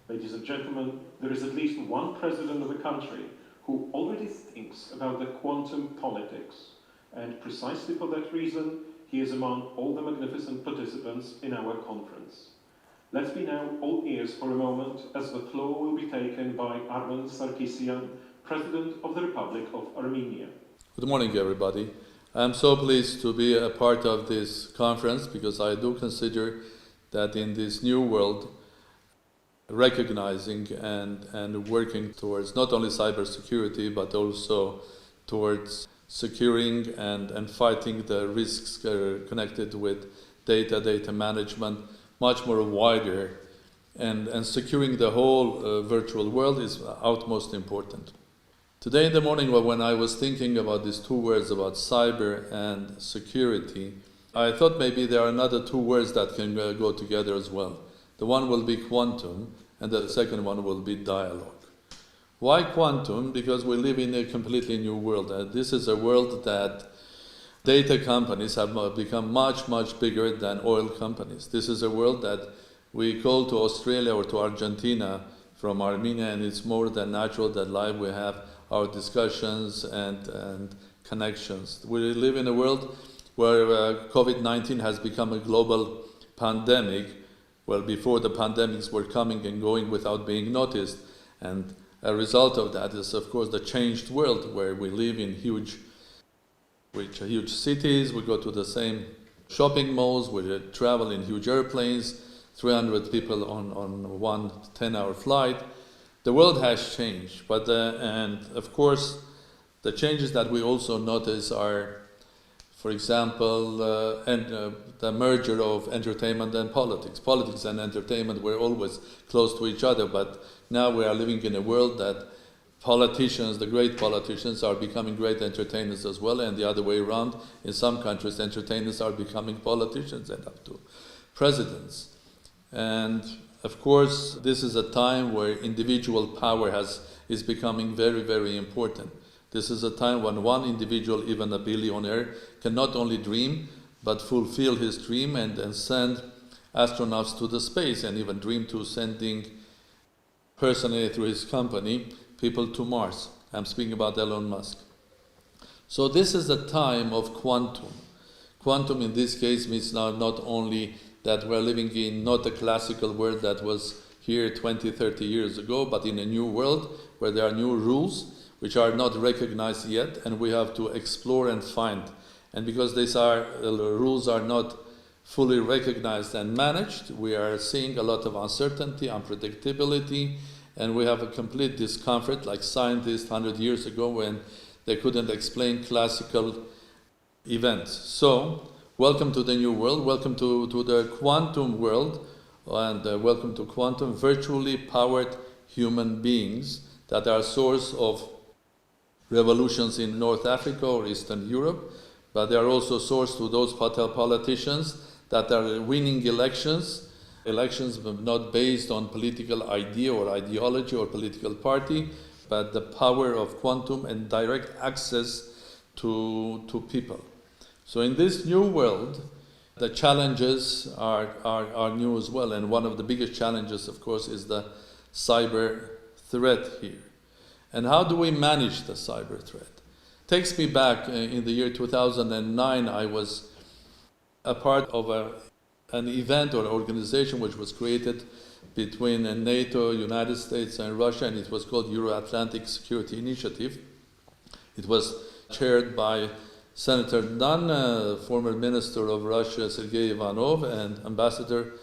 Ladies and gentlemen, there is at least one president of a country who already thinks about the quantum politics, and precisely for that reason, he is among all the magnificent participants in our conference. Let's be now all ears for a moment, as the floor will be taken by Armen Sarkisian, President of the Republic of Armenia. Good morning, everybody. I'm so pleased to be a part of this conference because I do consider that in this new world, recognizing and working towards not only cybersecurity, but also towards securing and fighting the risks connected with data management much more wider, and securing the whole virtual world is utmost important. Today in the morning, when I was thinking about these two words about cyber and security, I thought maybe there are another two words that can go together as well. The one will be quantum, and the second one will be dialogue. Why quantum? Because we live in a completely new world. This is a world that data companies have become much, much bigger than oil companies. This is a world that we call to Australia or to Argentina from Armenia, and it's more than natural that live we have our discussions and connections. We live in a world where COVID-19 has become a global pandemic. Well, before the pandemics were coming and going without being noticed. And a result of that is, of course, the changed world where we live in huge cities. We go to the same shopping malls. We travel in huge airplanes, 300 people on one 10-hour flight. The world has changed. And of course, the changes that we also notice are, for example, the merger of entertainment and politics. Politics and entertainment were always close to each other, but now we are living in a world that politicians, the great politicians, are becoming great entertainers as well, and the other way around. In some countries, entertainers are becoming politicians and up to presidents. And of course, this is a time where individual power is becoming very, very important. This is a time when one individual, even a billionaire, can not only dream, but fulfill his dream and send astronauts to the space, and even dream to sending personally through his company people to Mars. I'm speaking about Elon Musk. So this is a time of quantum. Quantum in this case means now not only that we're living in not a classical world that was here 20, 30 years ago, but in a new world where there are new rules which are not recognized yet, and we have to explore and find. And because rules are not fully recognized and managed, we are seeing a lot of uncertainty, unpredictability, and we have a complete discomfort, like scientists 100 years ago when they couldn't explain classical events. So, welcome to the new world, welcome to the quantum world, and welcome to quantum virtually powered human beings that are source of revolutions in North Africa or Eastern Europe, but they are also source to those politicians that are winning elections not based on political idea or ideology or political party, but the power of quantum and direct access to people. So in this new world, the challenges are new as well, and one of the biggest challenges, of course, is the cyber threat here. And how do we manage the cyber threat? Takes me back in the year 2009. I was a part of an event or organization which was created between NATO, United States, and Russia, and it was called Euro-Atlantic Security Initiative. It was chaired by Senator Dunn, former Minister of Russia Sergei Ivanov, and Ambassador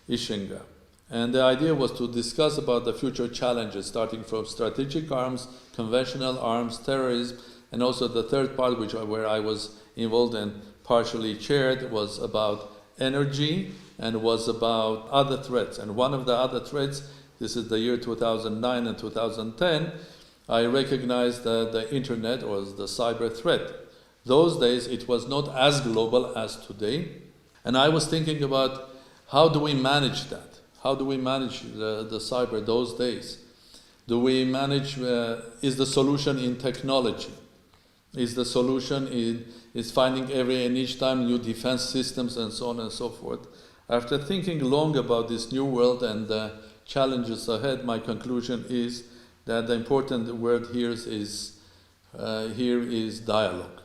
Ishinga. And the idea was to discuss about the future challenges, starting from strategic arms, conventional arms, terrorism, and also the third part, where I was involved and partially chaired, was about energy and was about other threats. And one of the other threats, this is the year 2009 and 2010, I recognized the internet or the cyber threat. Those days, it was not as global as today. And I was thinking about how do we manage that? How do we manage the cyber those days? Do we manage, is the solution in technology? Is the solution is finding every and each time new defense systems and so on and so forth? After thinking long about this new world and the challenges ahead, my conclusion is that the important word here is dialogue.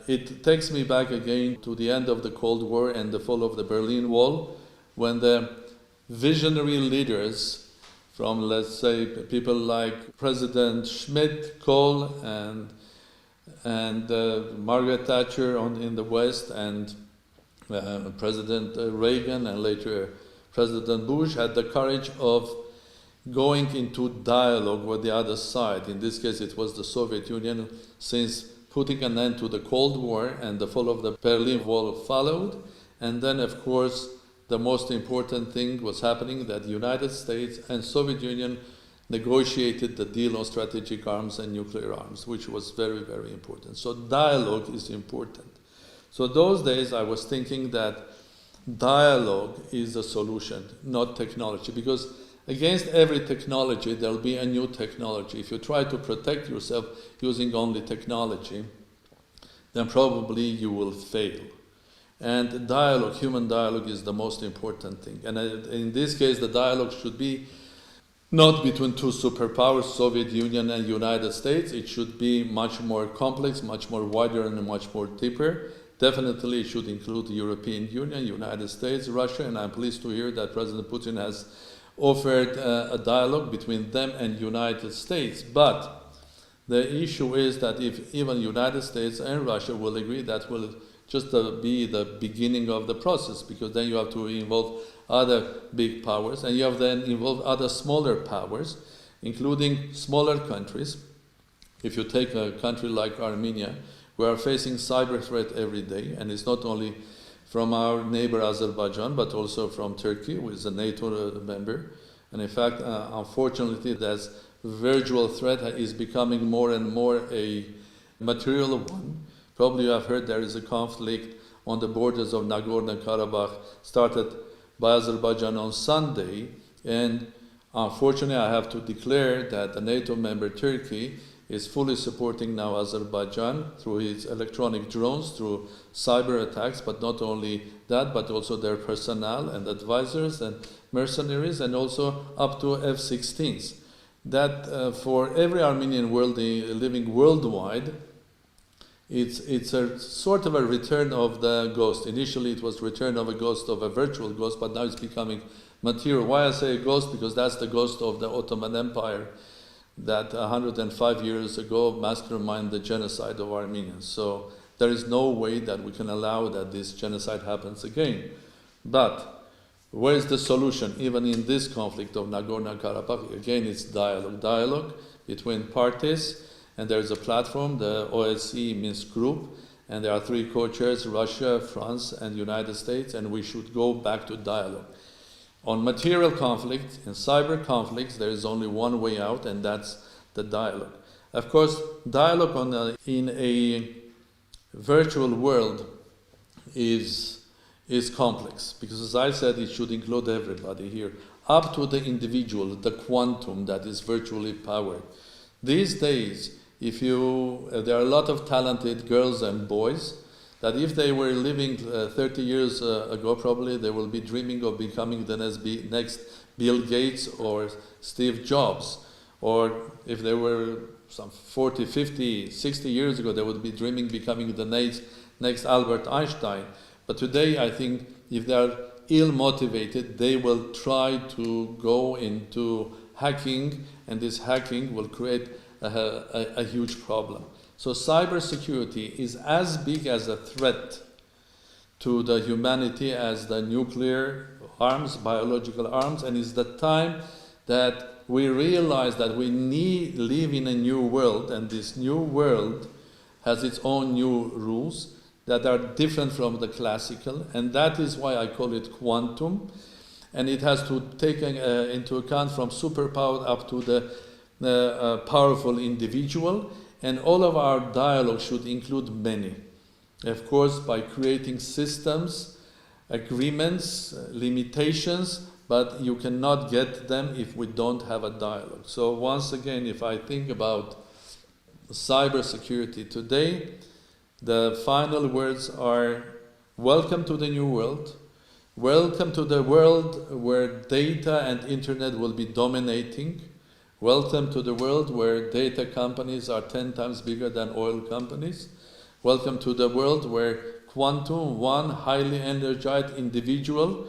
It takes me back again to the end of the Cold War and the fall of the Berlin Wall, when the visionary leaders from, let's say, people like President Schmidt, Kohl, and Margaret Thatcher in the West, and President Reagan, and later President Bush, had the courage of going into dialogue with the other side. In this case, it was the Soviet Union, since putting an end to the Cold War and the fall of the Berlin Wall followed. And then, of course, the most important thing was happening, that the United States and Soviet Union negotiated the deal on strategic arms and nuclear arms, which was very, very important. So dialogue is important. So those days I was thinking that dialogue is the solution, not technology, because against every technology there will be a new technology. If you try to protect yourself using only technology, then probably you will fail. And dialogue, human dialogue, is the most important thing. And in this case, the dialogue should be not between two superpowers, Soviet Union and United States. It should be much more complex, much more wider, and much more deeper. Definitely it should include the European Union, United States, Russia, and I'm pleased to hear that President Putin has offered a dialogue between them and United States. But the issue is that if even United States and Russia will agree, that will just be the beginning of the process, because then you have to involve other big powers, and you have then involve other smaller powers, including smaller countries. If you take a country like Armenia, we are facing cyber threat every day, and it's not only from our neighbor Azerbaijan, but also from Turkey, which is a NATO member. And in fact, unfortunately, that virtual threat is becoming more and more a material one. Probably you have heard there is a conflict on the borders of Nagorno-Karabakh, started by Azerbaijan on Sunday, and unfortunately I have to declare that the NATO member Turkey is fully supporting now Azerbaijan through its electronic drones, through cyber attacks, but not only that, but also their personnel and advisors and mercenaries, and also up to F-16s. That for every Armenian living worldwide, it's a sort of a return of the ghost. Initially it was return of a ghost, of a virtual ghost, but now it's becoming material. Why I say a ghost? Because that's the ghost of the Ottoman Empire that 105 years ago masterminded the genocide of Armenians. So there is no way that we can allow that this genocide happens again. But where is the solution? Even in this conflict of Nagorno-Karabakh, again, it's dialogue. Dialogue between parties, and there is a platform, the OSCE Minsk Group, and there are three co-chairs, Russia, France, and United States, and we should go back to dialogue. On material conflict and cyber conflicts, there is only one way out, and that's the dialogue. Of course, dialogue in a virtual world is complex, because as I said, it should include everybody here, up to the individual, the quantum that is virtually powered. These days, there are a lot of talented girls and boys that if they were living 30 years ago, probably they will be dreaming of becoming the next Bill Gates or Steve Jobs. Or if they were some 40, 50, 60 years ago, they would be dreaming becoming the next Albert Einstein. But today, I think if they are ill-motivated, they will try to go into hacking, and this hacking will create a huge problem. So cybersecurity is as big as a threat to the humanity as the nuclear arms, biological arms, and it's the time that we realize that we live in a new world, and this new world has its own new rules that are different from the classical, and that is why I call it quantum, and it has to take into account from superpower up to the powerful individual. And all of our dialogue should include many. Of course, by creating systems, agreements, limitations, but you cannot get them if we don't have a dialogue. So once again, if I think about cybersecurity today, the final words are: welcome to the new world. Welcome to the world where data and internet will be dominating. Welcome to the world where data companies are 10 times bigger than oil companies. Welcome to the world where quantum, one highly energized individual,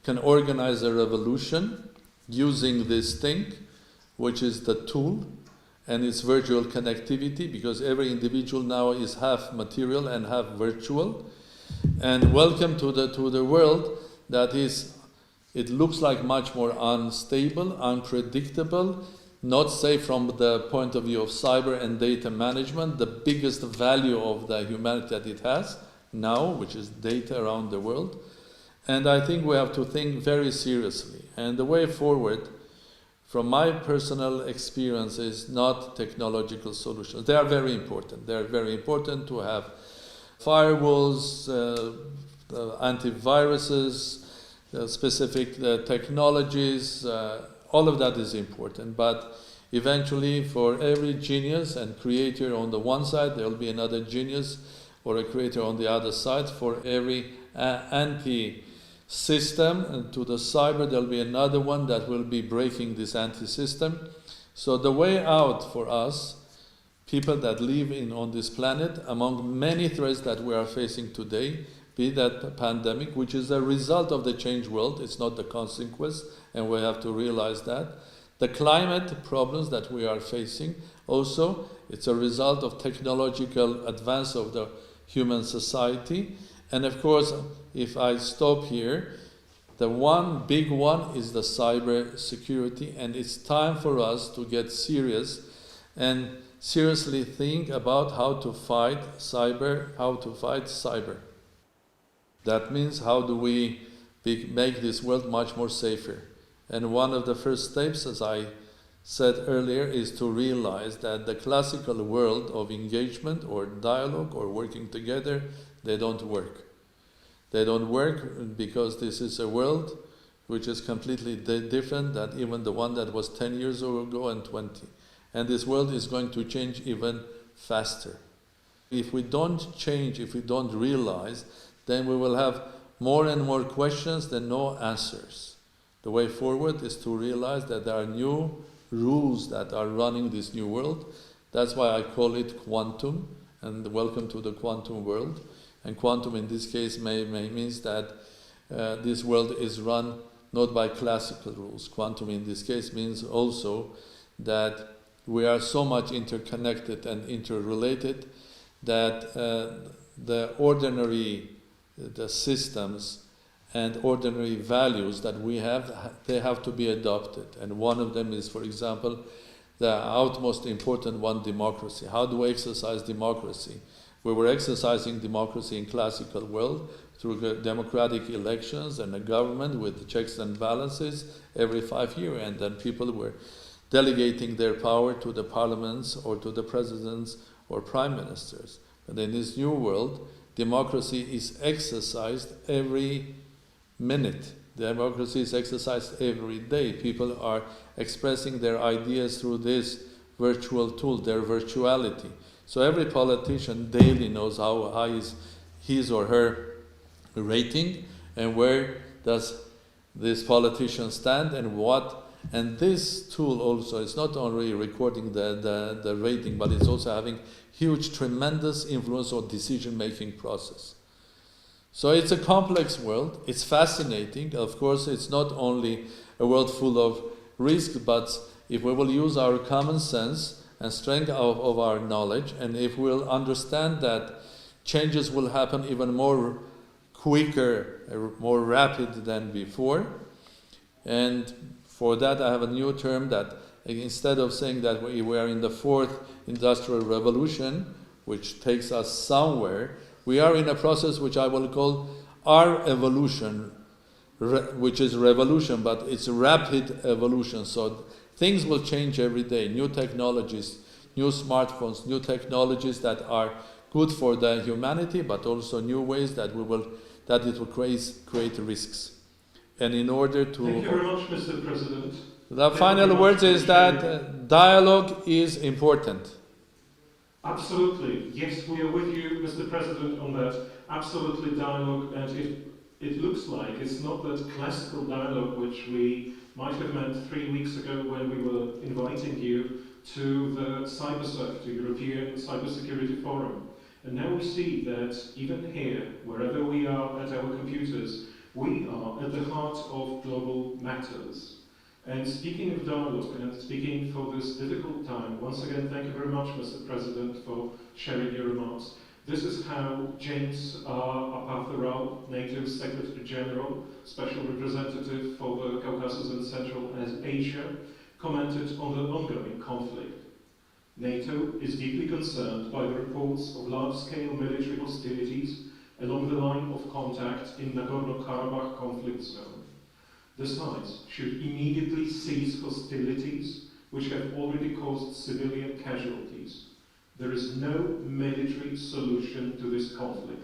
can organize a revolution using this thing, which is the tool, and its virtual connectivity, because every individual now is half material and half virtual. And welcome to the world that is, it looks like much more unstable, unpredictable, not safe from the point of view of cyber and data management, the biggest value of the humanity that it has now, which is data around the world. And I think we have to think very seriously. And the way forward, from my personal experience, is not technological solutions. They are very important. They are very important to have firewalls, antiviruses, specific technologies, all of that is important. But eventually, for every genius and creator on the one side, there will be another genius or a creator on the other side. For every anti-system to the cyber, there will be another one that will be breaking this anti-system. So the way out for us, people that live on this planet, among many threats that we are facing today, be that pandemic, which is a result of the changed world, it's not the consequence, and we have to realize that. The climate problems that we are facing, also, it's a result of technological advance of the human society. And of course, if I stop here, the one big one is the cyber security, and it's time for us to get serious and seriously think about how to fight cyber. That means, how do we make this world much more safer? And one of the first steps, as I said earlier, is to realize that the classical world of engagement or dialogue or working together, they don't work. They don't work because this is a world which is completely different than even the one that was 10 years ago and 20. And this world is going to change even faster. If we don't change, if we don't realize, then we will have more and more questions than no answers. The way forward is to realize that there are new rules that are running this new world. That's why I call it quantum, and welcome to the quantum world. And quantum in this case means that this world is run not by classical rules. Quantum in this case means also that we are so much interconnected and interrelated that the systems and ordinary values that we have, they have to be adopted. And one of them is, for example, the utmost important one, democracy. How do we exercise democracy? We were exercising democracy in classical world through democratic elections and a government with checks and balances every 5 years, and then people were delegating their power to the parliaments or to the presidents or prime ministers. But in this new world, democracy is exercised every minute. Democracy is exercised every day. People are expressing their ideas through this virtual tool, their virtuality. So every politician daily knows how high is his or her rating and where does this politician stand and what. And this tool also is not only recording the rating, but it's also having huge, tremendous influence on decision-making process. So it's a complex world. It's fascinating. Of course, it's not only a world full of risk, but if we will use our common sense and strength of our knowledge, and if we'll understand that changes will happen even more quicker, more rapid than before. And for that, I have a new term that instead of saying that we are in the fourth industrial revolution, which takes us somewhere, we are in a process which I will call our evolution, which is revolution, but it's rapid evolution. So things will change every day. New technologies, new smartphones, new technologies that are good for the humanity, but also new ways that it will create risks. And in order to... Thank you very much, Mr. President. The final words is that dialogue is important. Absolutely. Yes, we are with you, Mr. President, on that. Absolutely dialogue. And if it looks like it's not that classical dialogue which we might have met 3 weeks ago when we were inviting you to the CyberSec, to European Cybersecurity Forum. And now we see that even here, wherever we are at our computers, we are at the heart of global matters. And speaking of dialogue and speaking for this difficult time, once again, thank you very much, Mr. President, for sharing your remarks. This is how James Apatharao, NATO's Secretary General, Special Representative for the Caucasus and Central Asia, commented on the ongoing conflict. NATO is deeply concerned by the reports of large-scale military hostilities along the line of contact in Nagorno-Karabakh conflict zone. The sides should immediately cease hostilities, which have already caused civilian casualties. There is no military solution to this conflict.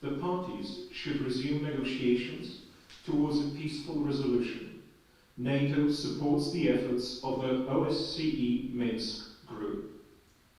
The parties should resume negotiations towards a peaceful resolution. NATO supports the efforts of the OSCE Minsk